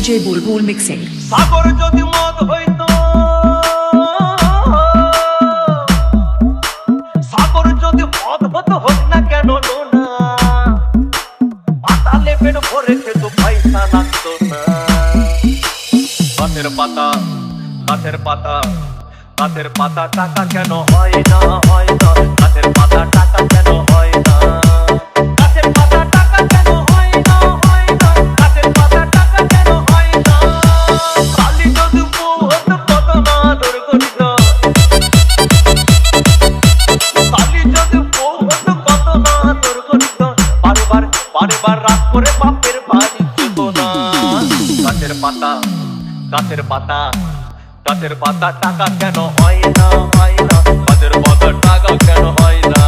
DJ Bulbul Mixing. সাগর যদি মদ হইতো, সাগর যদি মদ হতো, হোক না কেন না, পাতালে পেট ভরে খেত, পয়সা লাগতো না। গাছের পাতা, গাছের পাতা, গাছের পাতা, টাকা কেন হয় না, হয় না, গাছের পাতা, টাকা কেন হয় না, গাছের পাতা, টাকা কেন হয় না, হয় না, গাছের পাতা, টাকা কেন হয় না। কালি যদি বউ হতো, কত না আদর করিত, কালি যদি বউ হতো, কত না আদর করিত, বারবার বারবার রাত করে বাপের বাড়ি যেত না। গাছের পাতা, গাছের পাতা, গাছের পাতা, টাকা কেন হয় না, হয় না, গাছের পাতা, টাকা কেন হয় না,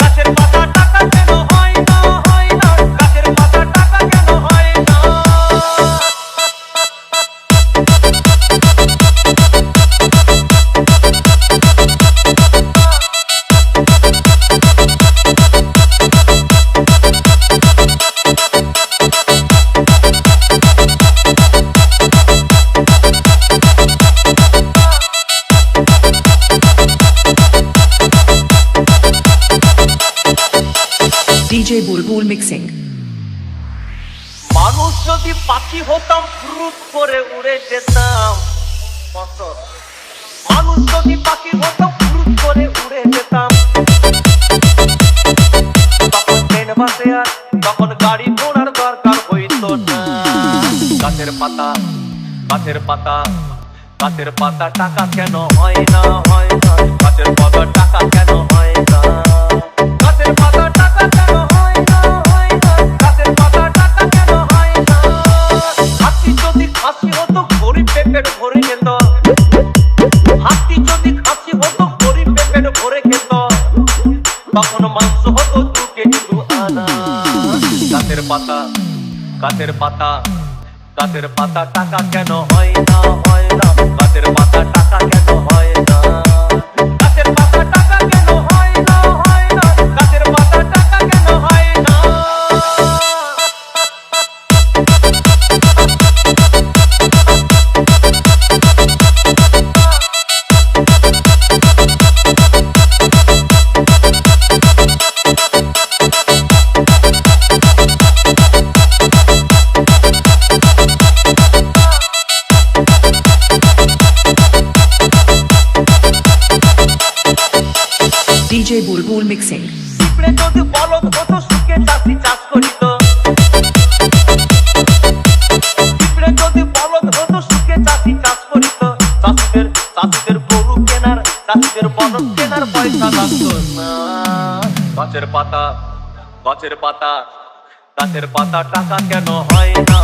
গাছের পাতা, টাকা কেন হয় না, হয় না, গাছের পাতা, টাকা কেন হয় না। DJ Bulbul Mixing. মানুষ যদি পাখি হতাম, ফুরুত করে উড়ে যেতাম, মানুষ যদি পাখি হতাম, ফুরুত করে উড়ে যেতাম, তখন ট্রেন বাসে আর তখন গাড়ি ঘোড়ার দরকার হইতো না। গাছের পাতা, গাছের পাতা, গাছের পাতা, টাকা কেন হয় না, হয় না, গাছের পাতা, টাকা কেন হয় না, গাছের পাতা, টাকা কেন হয় না, হয় না, গাছের পাতা, টাকা কেন হয় না। হাতি যদি খাসি হতো, গরিব পেট ভরে খেত, হাতি যদি খাসি হতো, গরিব পেট ভরে খেত, তখন মাংস হতো 2 কেজি 2 আনা। গাছের পাতা, গাছের পাতা, গাছের পাতা, টাকা কেন হয় না, হয় না, গাছের পাতা, টাকা কেন হয় না, গাছের পাতা, টাকা কেন হয় না, হয় না, গাছের পাতা, টাকা কেন হয় না। DJ Bulbul Mixing. পিঁপড়ে যদি বলদ হতো, সুখে চাষি চাষ করিত, পিঁপড়ে যদি বলদ হতো, সুখে চাষি চাষ করিত, চাষিদের চাষিদের গরু কেনার, চাষিদের বলদ কেনার পয়সা লাগতো না। গাছের পাতা, গাছের পাতা, গাছের পাতা, টাকা কেন হয় না,